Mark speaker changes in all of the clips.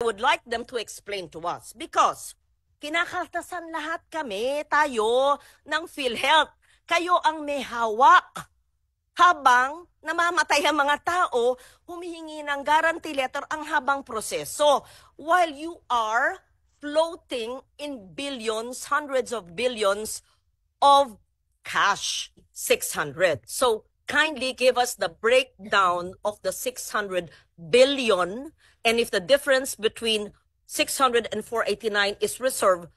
Speaker 1: would like them to explain to us because kinakaltasan lahat kami, tayo, ng PhilHealth. Kayo ang may hawak. Habang namamatay ang mga tao, humihingi ng guarantee letter ang habang proseso. While you are floating in billions, hundreds of billions of cash, 600. So kindly give us the breakdown of the 600 billion, and if the difference between 600 and 489 is reserve,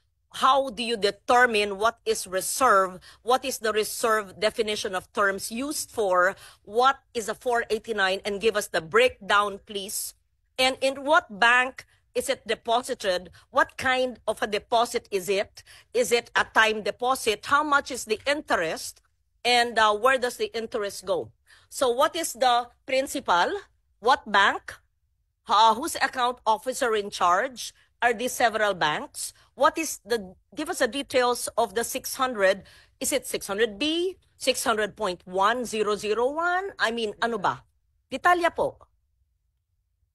Speaker 1: how do you determine what is reserve? What is the reserve definition of terms used for? What is a 489? And give us the breakdown, please. And in what bank is it deposited? What kind of a deposit is it? Is it a time deposit? How much is the interest? And where does the interest go? So what is the principal? What bank? Who's account officer in charge? Are these several banks? What is give us the details of the 600. Is it 600B? 600.1001? I mean, ano ba? Detalya po.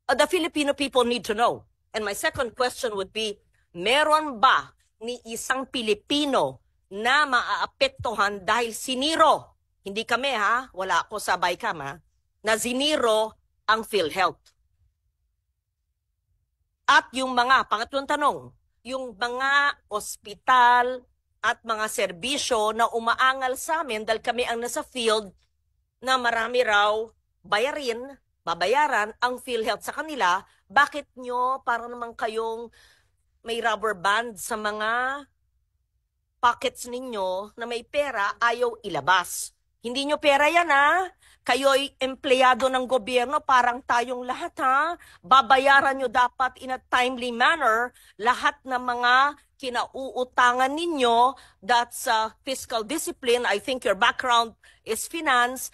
Speaker 1: The Filipino people need to know. And my second question would be, meron ba ni isang Pilipino na maaapektuhan dahil siniro? Hindi kami ha, wala ako sa BICAM ha, na siniro ang PhilHealth. At yung mga, pangatlong tanong, yung mga ospital at mga serbisyo na umaangal sa amin dahil kami ang nasa field na marami raw babayaran ang PhilHealth sa kanila, bakit nyo para naman kayong may rubber band sa mga pockets ninyo na may pera ayaw ilabas? Hindi nyo pera yan ha? Kayo'y empleyado ng gobyerno, parang tayong lahat ha. Babayaran nyo dapat in a timely manner lahat ng mga kinauutangan ninyo. That's fiscal discipline. I think your background is finance.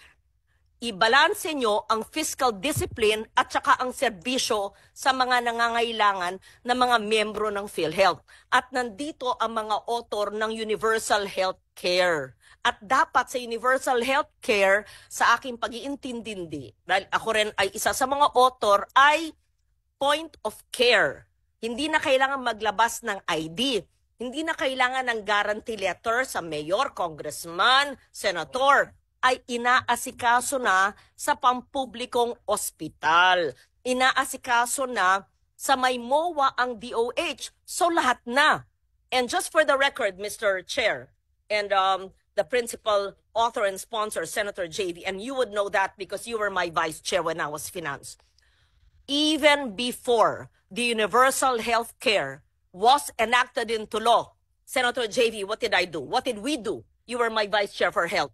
Speaker 1: Ibalanse nyo ang fiscal discipline at saka ang serbisyo sa mga nangangailangan na mga miyembro ng PhilHealth. At nandito ang mga author ng Universal Health Care. At dapat sa Universal Health Care, sa aking pag-iintindi, dahil ako rin ay isa sa mga author, ay point of care. Hindi na kailangan maglabas ng ID. Hindi na kailangan ng guarantee letter sa mayor, congressman, senator. Ay inaasikaso na sa pampublikong ospital. Inaasikaso na sa may MOA ang DOH. So lahat na. And just for the record, Mr. Chair, and the principal author and sponsor, Senator JV, and you would know that because you were my vice chair when I was finance. Even before the Universal Health Care was enacted into law, Senator JV, what did I do? What did we do? You were my vice chair for health.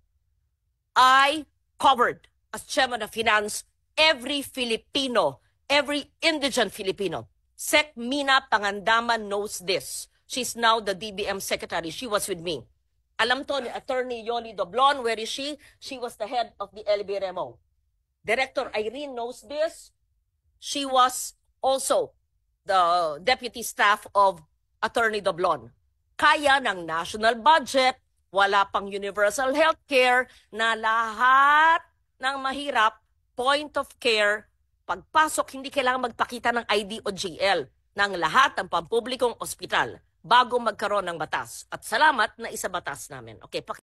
Speaker 1: I covered, as chairman of finance, every Filipino, every indigent Filipino. Sec Mina Pangandaman knows this. She's now the DBM secretary. She was with me. Alam to ni Attorney Yoli Doblon, where is she? She was the head of the LBRMO. Director Irene knows this. She was also the deputy staff of Attorney Doblon. Kaya ng national budget, wala pang universal health care, na lahat ng mahirap, point of care, pagpasok, hindi kailangan magpakita ng ID o GL ng lahat ng pampublikong ospital bago magkaroon ng batas. At salamat na isa batas namin. Okay,